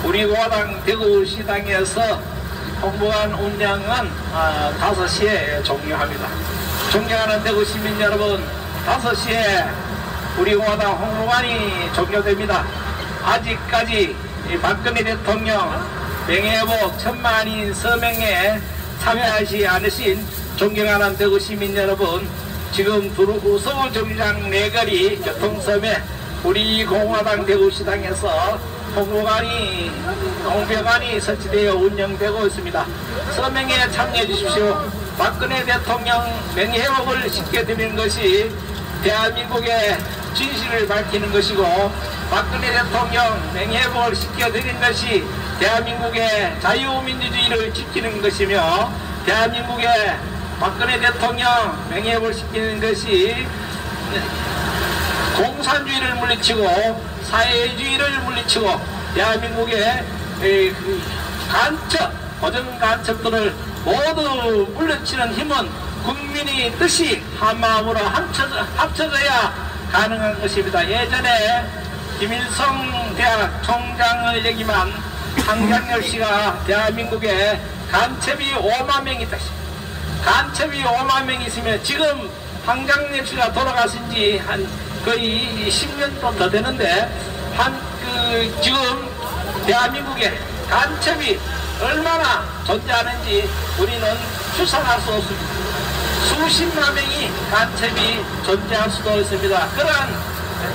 우리 공화당 대구시당에서 홍보관 운영은 5시에 종료합니다. 존경하는 대구 시민 여러분, 5시에 우리 공화당 홍보관이 종료됩니다. 아직까지 박근혜 대통령 명예회복 1000만인 서명에 참여하지 않으신 존경하는 대구 시민 여러분, 지금 두루구 서울정류장 내거리 교통섬에 우리 공화당 대구시당에서 홍보관이 설치되어 운영되고 있습니다. 서명에 참여해 주십시오. 박근혜 대통령 명예회복을 시켜드리는 것이 대한민국의 진실을 밝히는 것이고, 박근혜 대통령 명예회복을 시켜드리는 것이 대한민국의 자유민주주의를 지키는 것이며, 대한민국의 박근혜 대통령 명예회복을 시키는 것이 공산주의를 물리치고 사회주의를 물리치고 대한민국의 간첩, 고정 간첩들을 모두 물리치는 힘은 국민의 뜻이 한마음으로 합쳐져야 가능한 것입니다. 예전에 김일성 대학 총장을 얘기만 황장렬 씨가 대한민국에 간첩이 5만 명이 있다. 간첩이 5만 명이 있으면 지금 황장렬 씨가 돌아가신 지 한 거의 10년 더 되는데, 지금 대한민국에 간첩이 얼마나 존재하는지 우리는 추산할 수 없습니다. 수십만 명이 간첩이 존재할 수도 있습니다. 그러한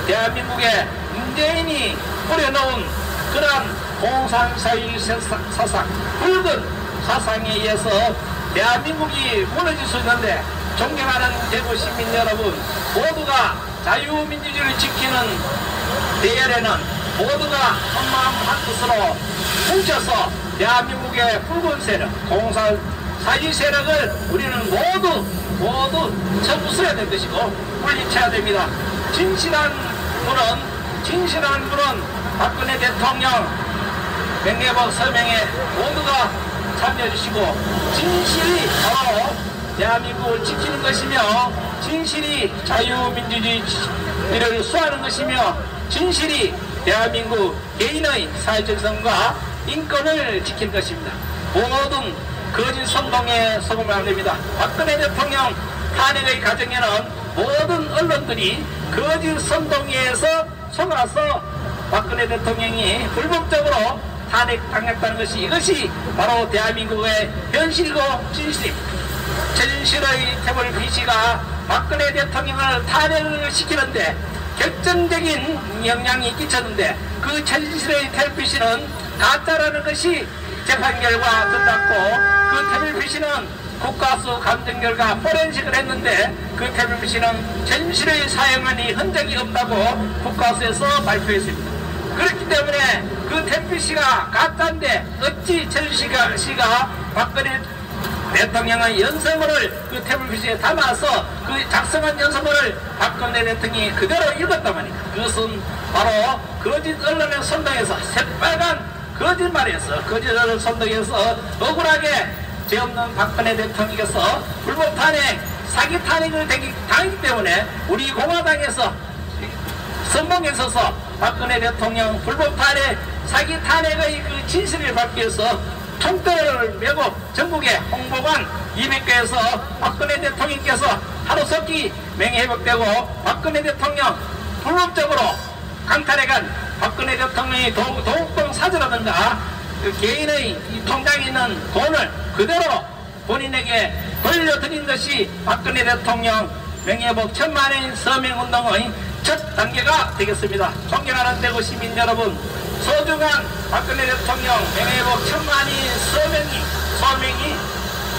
대한민국에 문재인이 뿌려놓은 그러한 공산주의 사상, 붉은 사상에 의해서 대한민국이 무너질 수 있는데, 존경하는 대구 시민 여러분, 모두가 자유민주주의를 지키는 대열에는 모두가 한마음 한뜻으로 뭉쳐서 대한민국의 붉은 세력, 공산주의 세력을 우리는 모두 쳐부숴야 될 것이고 물리쳐야 됩니다. 진실한 분은 박근혜 대통령 명예회복 서명에 모두가 참여해 주시고, 진실이 바로 대한민국을 지키는 것이며, 진실이 자유민주주의를 수호하는 것이며, 진실이 대한민국 개인의 사회적 성과 인권을 지키는 것입니다. 모든 거짓 선동에 속으면 안 됩니다. 박근혜 대통령 탄핵의 과정에는 모든 언론들이 거짓 선동에서 속아서 박근혜 대통령이 불법적으로 탄핵당했다는 것이, 이것이 바로 대한민국의 현실이고 진실입니다. 최순실의 태블릿PC가 박근혜 대통령을 탄핵을 시키는데 결정적인 영향이 끼쳤는데, 그 최순실의 태블릿PC는 가짜라는 것이 재판 결과 드러났고, 그 태블릿PC는 국가수 감정 결과 포렌식을 했는데, 그 태블릿PC는 최순실의 사용한이 흔적이 없다고 국가수에서 발표했습니다. 그렇기 때문에 그 태블릿PC가 가짜인데 어찌 최순실씨가 박근혜 대통령의 연설문을 그 태블릿PC에 담아서 그 작성한 연설문을 박근혜 대통령이 그대로 읽었단 말이다. 그것은 바로 거짓 언론에 선동해서 새빨간 거짓말에서 거짓 언론을 선동해서 억울하게 죄 없는 박근혜 대통령께서 불법 탄핵, 사기 탄핵을 당했기 때문에 우리 공화당에서 선봉에 서서 박근혜 대통령 불법 탄핵, 사기 탄핵의 그 진실을 밝기 위해서 총대를 메고 전국의 홍보관 200개에서 박근혜 대통령께서 하루속히 명예회복되고, 박근혜 대통령 불법적으로 강탈해간 박근혜 대통령이 도곡동 사저라든가 그 개인의 통장에 있는 돈을 그대로 본인에게 돌려드린 것이 박근혜 대통령 명예회복 1000만인 서명운동의 첫 단계가 되겠습니다. 존경하는 대구 시민 여러분, 소중한 박근혜 대통령 명예회복 1000만인 서명이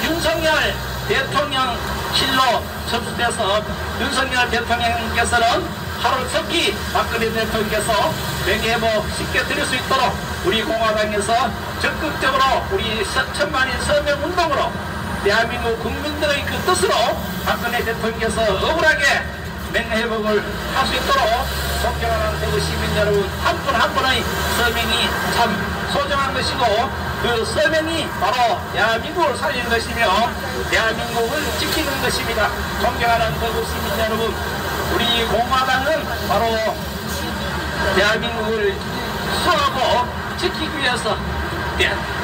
윤석열 대통령실로 접수돼서 윤석열 대통령께서는 하루속히 박근혜 대통령께서 명예회복 시켜드릴 수 있도록 우리 공화당에서 적극적으로 우리 1000만인 서명운동으로 대한민국 국민들의 그 뜻으로 박근혜 대통령께서 억울하게 명예회복을 할 수 있도록 존경하는 대구 시민 여러분, 한 분 한 분의 서명이 참 소중한 것이고, 그 서명이 바로 대한민국을 살리는 것이며 대한민국을 지키는 것입니다. 존경하는 대구 시민 여러분, 우리 공화당은 바로 대한민국을 수하고 지키기 위해서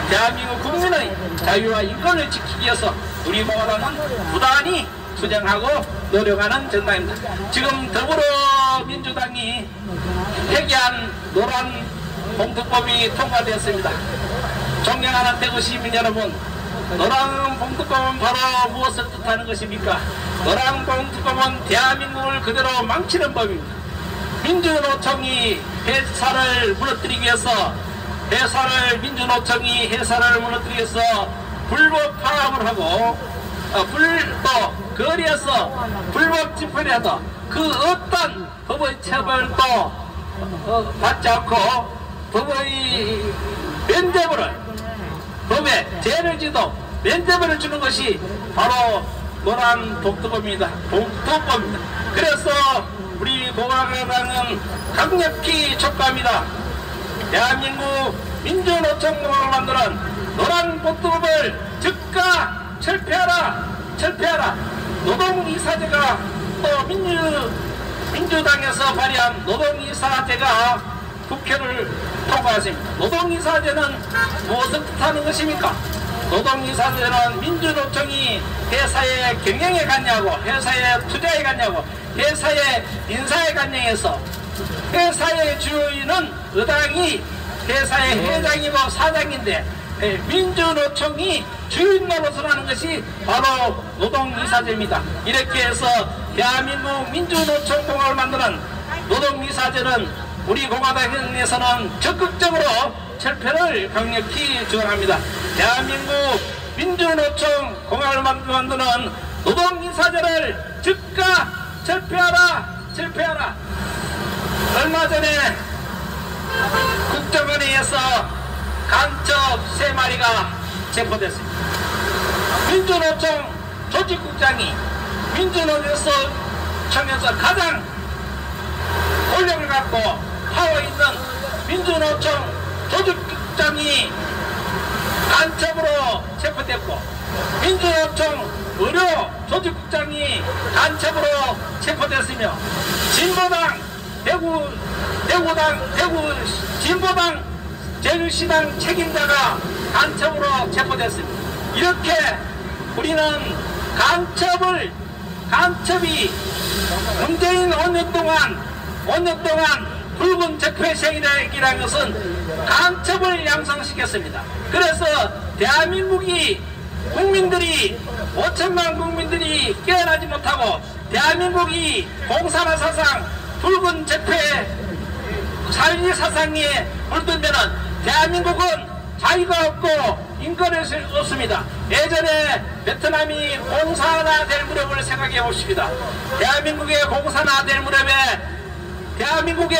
대한민국 국민의 자유와 인권을 지키기 위해서 우리 공화당은 부단히 투쟁하고 노력하는 정당입니다. 지금 더불어민주당이 회귀한 노란 봉투법이 통과되었습니다. 존경하는 대구 시민 여러분, 노란 봉투법은 바로 무엇을 뜻하는 것입니까? 노란 봉투법은 대한민국을 그대로 망치는 법입니다. 민주노총이 회사를 무너뜨리기 위해서 민주노총이 회사를 무너뜨리기 위해서 불법 파업을 하고 또 거리에서 불법 집회를 해도 그 어떤 법의 처벌도 받지 않고 법의 면죄부를 법에 죄를 지도 면죄부를 주는 것이 바로 노란 봉투법입니다. 그래서 우리 공화당은 강력히 촉구합니다. 대한민국 민주노총공화국을 만드는 노란 봉투법을 즉각 철폐하라. 노동이사제가 또 민주당에서 발의한 노동이사제가 국회를 통과했습니다. 노동이사제는 무엇을 뜻하는 것입니까? 노동이사제는 민주노총이 회사에 경영에 갔냐고, 회사에 투자에 갔냐고, 회사의 인사에 갔냐해서 회사의 주인은 의당이 회사의 회장이고 사장인데 민주노총이 주인 노릇을 하는 것이 바로 노동이사제입니다. 이렇게 해서 대한민국 민주노총공화국을 만드는 노동이사제는 우리 공화당에서는 적극적으로 철폐를 강력히 주장합니다. 대한민국 민주노총공화국을 만드는 노동이사제를 즉각 철폐하라. 얼마 전에 국정원에서 간첩 3마리가 체포됐습니다. 민주노총 조직국장이 민주노총에서 가장 권력을 갖고 파워 있는 민주노총 조직국장이 간첩으로 체포됐고 민주노총 의료 조직국장이 간첩으로 체포됐으며 대구 진보당 제주시당 책임자가 간첩으로 체포됐습니다. 이렇게 우리는 간첩이 문재인 5년 동안 붉은 적폐세력이라는 것은 간첩을 양성시켰습니다. 그래서 대한민국이 국민들이 5천만 국민들이 깨어나지 못하고 대한민국이 공산화 사상, 붉은 적폐 사회주의 사상에 물들면은 대한민국은 자유가 없고 인권이 없습니다. 예전에 베트남이 공산화될 무렵을 생각해 봅시다. 대한민국의 공산화될 무렵에 대한민국의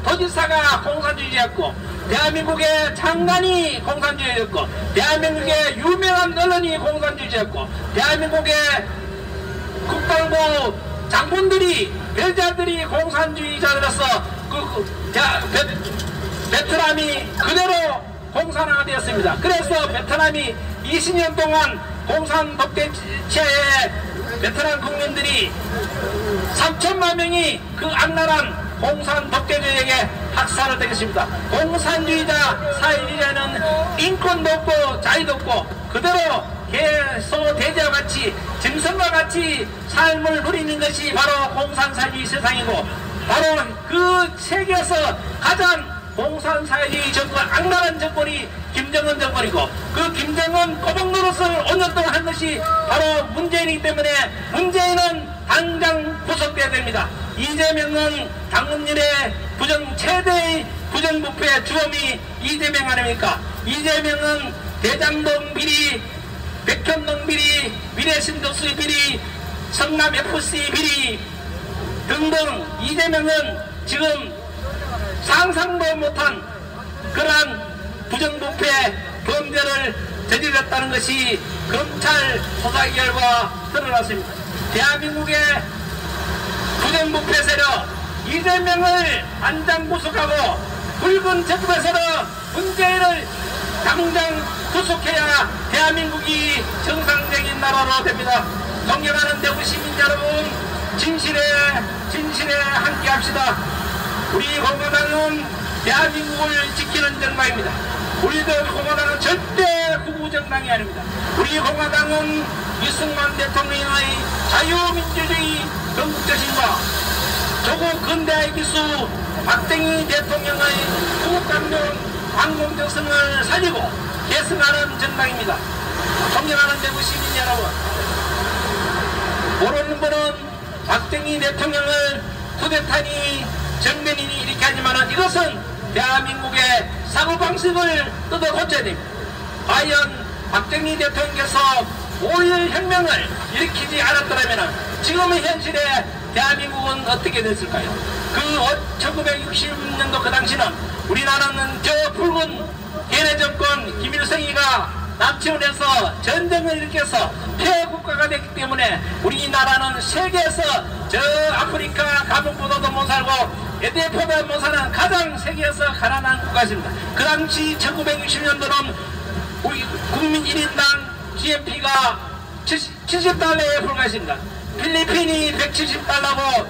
도지사가 공산주의였고 대한민국의 장관이 공산주의였고 대한민국의 유명한 언론이 공산주의였고 대한민국의 국방부 장군들이 별자들이 공산주의자들로서 베트남이 그대로 공산화가 되었습니다. 그래서 베트남이 20년 동안 공산 독재체에 베트남 국민들이 3천만 명이 그 악랄한 공산 독재자에게 학살을 당했습니다. 공산주의자 사회주의자는 인권도 없고 자유도 없고 그대로 개소 돼지와 같이 짐승과 같이 삶을 누리는 것이 바로 공산사회주의 세상이고 바로 그 세계에서 가장 공산사회주의 정권, 악랄한 정권이 김정은 정권이고 그 김정은 꼬박 노릇을 5년 동안 한 것이 바로 문재인이기 때문에 문재인은 당장 구속돼야 됩니다. 이재명은 당원일의 최대의 부정부패 주범이 이재명 아닙니까? 이재명은 대장동 비리, 백현동 비리, 미래신도시 비리, 성남 FC 비리 등등 이재명은 지금 상상도 못한 그러한 부정부패 범죄를 저질렀다는 것이 검찰 조사 결과 드러났습니다. 대한민국의 부정부패 세력 이재명을 안장 구속하고 붉은 적폐세력 문재인을 당장 구속해야 대한민국이 정상적인 나라로 됩니다. 존경하는 대구 시민 여러분, 진실에 함께합시다. 우리 공화당은 대한민국을 지키는 정당입니다. 우리들 공화당은 절대 후보 정당이 아닙니다. 우리 공화당은 이승만 대통령의 자유민주주의 건국정신과 조국 근대화의 기수 박정희 대통령의 국감용 광공정성을 살리고 계승하는 정당입니다. 존경하는 대구 시민 여러분, 모르는 분은 박정희 대통령을 쿠데타니 정변인이 이렇게 하지만 이것은 대한민국의 사고방식을 뜯어 고쳐야 됩니다. 과연 박정희 대통령께서 5.1 혁명을 일으키지 않았더라면 지금의 현실에 대한민국은 어떻게 됐을까요? 그 1960년도 그 당시는 우리나라는 저 붉은 개내 정권 김일성이가 남치원에서 전쟁을 일으켜서 폐국가가 됐기 때문에 우리나라는 세계에서 저 아프리카 가문보다도 못 살고 에디오피아보다 못 사는 가장 세계에서 가난한 국가였습니다. 그 당시 1960년도는 우리 국민 1인당 GNP가 70달러에 불과했습니다. 필리핀이 170달러고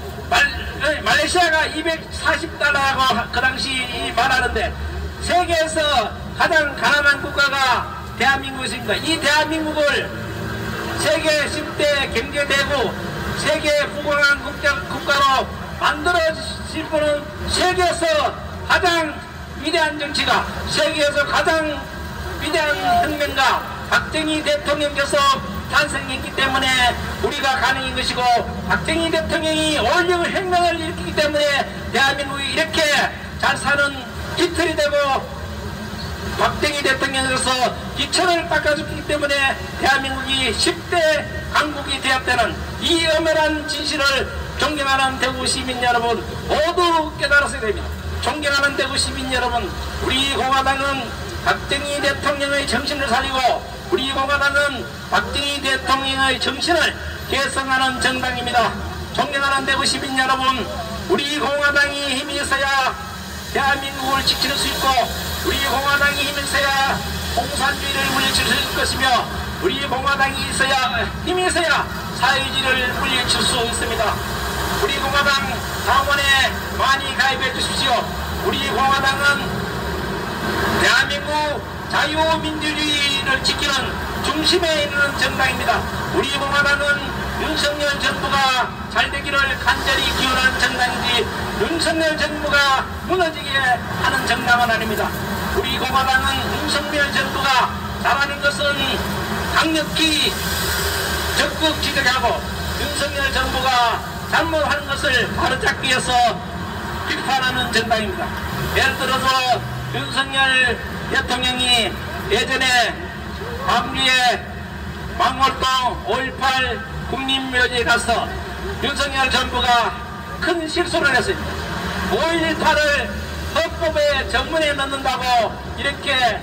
말레이시아가 240달러라고 그 당시 말하는데 세계에서 가장 가난한 국가가 대한민국입니다. 이 대한민국을 세계 10대 경제대국, 세계 부강한 국가로 만들어질 분은 세계에서 가장 위대한 정치가, 세계에서 가장 위대한 혁명가 박정희 대통령께서 탄생했기 때문에 우리가 가능한 것이고, 박정희 대통령이 5.16 혁명을 일으키기 때문에 대한민국이 이렇게 잘 사는 기틀이 되고, 박정희 대통령께서 기초를 닦아줬기 때문에 대한민국이 10대 강국이 되었다는 이 엄연한 진실을 존경하는 대구 시민 여러분 모두 깨달았어야 됩니다. 존경하는 대구 시민 여러분, 우리 공화당은 박정희 대통령의 정신을 살리고 우리 공화당은 박정희 대통령의 정신을 계승하는 정당입니다. 존경하는 대구 시민 여러분, 우리 공화당이 힘이 있어야 대한민국을 지킬 수 있고, 우리 공화당이 힘이 있어야 공산주의를 물리칠 수 있을 것이며, 우리 공화당이 힘이 있어야 사회주의를 물리칠 수 있습니다. 우리 공화당 당원에 많이 가입해 주십시오. 우리 공화당은 대한민국 자유민주주의를 지키는 중심에 있는 정당입니다. 우리 공화당은 윤석열 정부가 잘 되기를 간절히 기원하는 정당이지 윤석열 정부가 무너지게 하는 정당은 아닙니다. 우리 공화당은 윤석열 정부가 잘하는 것은 강력히 적극 지적하고, 윤석열 정부가 잘못하는 것을 바로잡기 위해서 비판하는 정당입니다. 예를 들어서 윤석열 대통령이 예전에 광주에 망월동 5.18 국립묘지에 가서 윤석열 정부가 큰 실수를 했습니다. 5.18을 헌법에 정문에 넣는다고 이렇게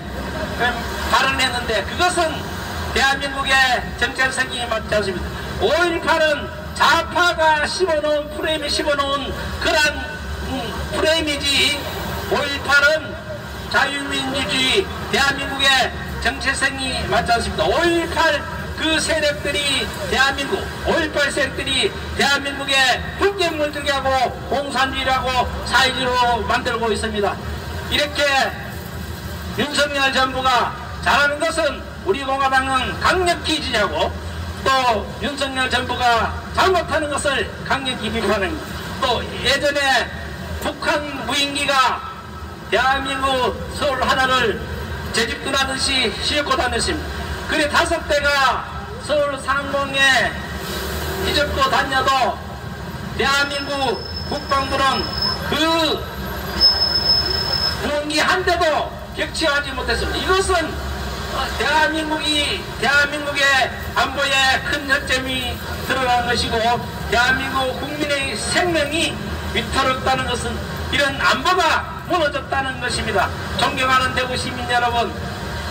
발언했는데 그것은 대한민국의 정체성이 맞지 않습니다. 5.18은 좌파가 프레임에 씹어놓은 그런 프레임이지, 5.18은 자유민주주의 대한민국의 정체성이 맞지 않습니다. 5.18 그 세력들이 5.18 세력들이 대한민국에 붉게 물들게 하고 공산주의라고 사회주의로 만들고 있습니다. 이렇게 윤석열 정부가 잘하는 것은 우리 공화당은 강력히 지지하고, 또 윤석열 정부가 잘못하는 것을 강력히 비판합니다. 또 예전에 북한 무인기가 대한민국 서울 하나를 재집근하듯이 싣고 다녔습니다. 그래 5대가 서울 상공에 뒤집고 다녀도 대한민국 국방부는 그 무인기 한 대도 격추하지 못했습니다. 이것은 대한민국의 안보에 큰 허점이 드러난 것이고, 대한민국 국민의 생명이 위태롭다는 것은 이런 안보가 무너졌다는 것입니다. 존경하는 대구 시민 여러분,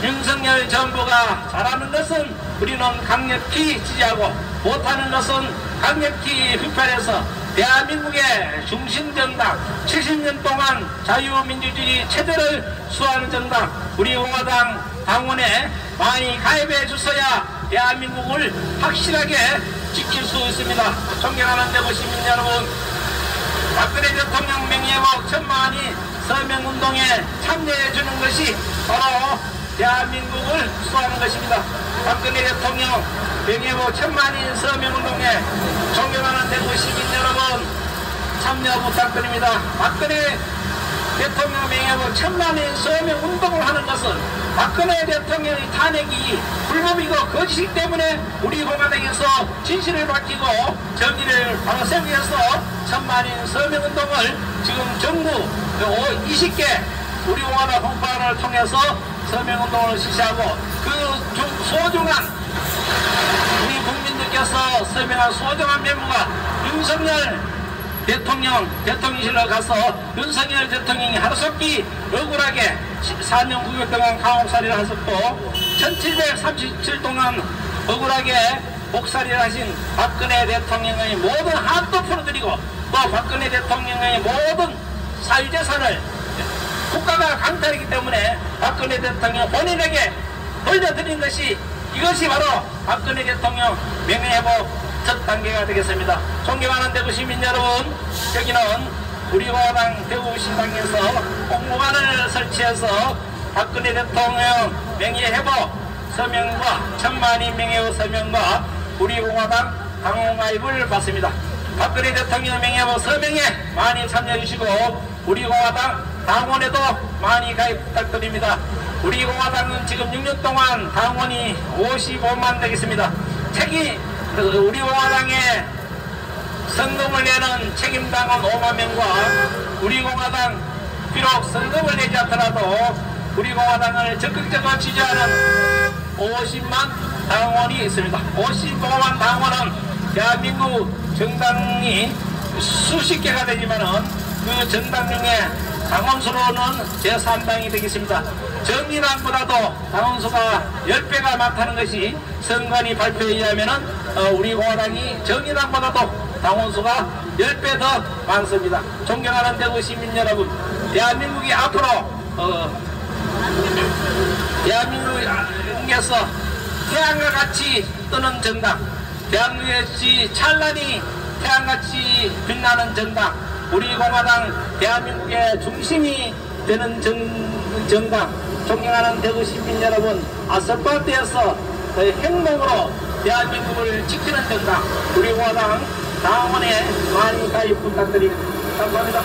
윤석열 정부가 잘하는 것은 우리는 강력히 지지하고, 못하는 것은 강력히 비판해서 대한민국의 중심정당, 70년 동안 자유민주주의 체제를 수호하는 정당, 우리 공화당 당원에 많이 가입해 주셔야 대한민국을 확실하게 지킬 수 있습니다. 존경하는 대구 시민 여러분, 박근혜 대통령 명예회복 천만이 서명운동에 참여해주는 것이 바로 대한민국을 수호하는 것입니다. 박근혜 대통령 명예회복 천만인 서명운동에 존경하는 대구 시민 여러분 참여 부탁드립니다. 박근혜 대통령 명예회복 천만인 서명운동을 하는 것은 박근혜 대통령의 탄핵이 불법이고 거짓이기 때문에 우리 공화당에서 진실을 밝히고 정의를 바로 세우기 위해서 천만인 서명운동을 지금 정부 20개 우리 공화당 홍보를 통해서 서명운동을 실시하고 그 소중한 우리 국민들께서 서명한 소중한 메모가 윤석열 대통령실로 가서 윤석열 대통령이 하루속히 억울하게 4년 9개월 동안 감옥살이를 하셨고 1737 동안 억울하게 목살이를 하신 박근혜 대통령의 모든 한도 풀어드리고 또 박근혜 대통령의 모든 사유재산을 국가가 강탈이기 때문에 박근혜 대통령 본인에게 돌려드린 것이 이것이 바로 박근혜 대통령 명예회복 첫 단계가 되겠습니다. 존경하는 대구 시민 여러분, 여기는 우리 공화당 대구시당에서 공무관을 설치해서 박근혜 대통령 명예회복 서명과 천만인 명예회복 서명과 우리 공화당 당원가입을 받습니다. 박근혜 대통령 명예회복 서명에 많이 참여해주시고 우리 공화당 당원에도 많이 가입 부탁드립니다. 우리 공화당은 지금 6년 동안 당원이 55만 되겠습니다. 우리 공화당의 성금을 내는 책임당원 5만 명과 우리 공화당 비록 성금을 내지 않더라도 우리 공화당을 적극적으로 지지하는 50만 당원이 있습니다. 55만 당원은 대한민국 정당이 수십 개가 되지만은 그 정당 중에 당원수로는 제3당이 되겠습니다. 정의당보다도 당원수가 10배가 많다는 것이 선관위 발표에 의하면은 우리 공화당이 정의당보다도 당원수가 10배 더 많습니다. 존경하는 대구 시민 여러분, 대한민국이 앞으로 대한민국에서 태양과 같이 뜨는 정당, 대한민국의 찬란히 태양같이 빛나는 정당, 우리 공화당 대한민국의 중심이 되는 정당, 존경하는 대구 시민 여러분, 아스팔트에서 행동으로 대한민국을 지키는 정당, 우리 공화당 당원에 많이 가입 부탁드립니다. 감사합니다.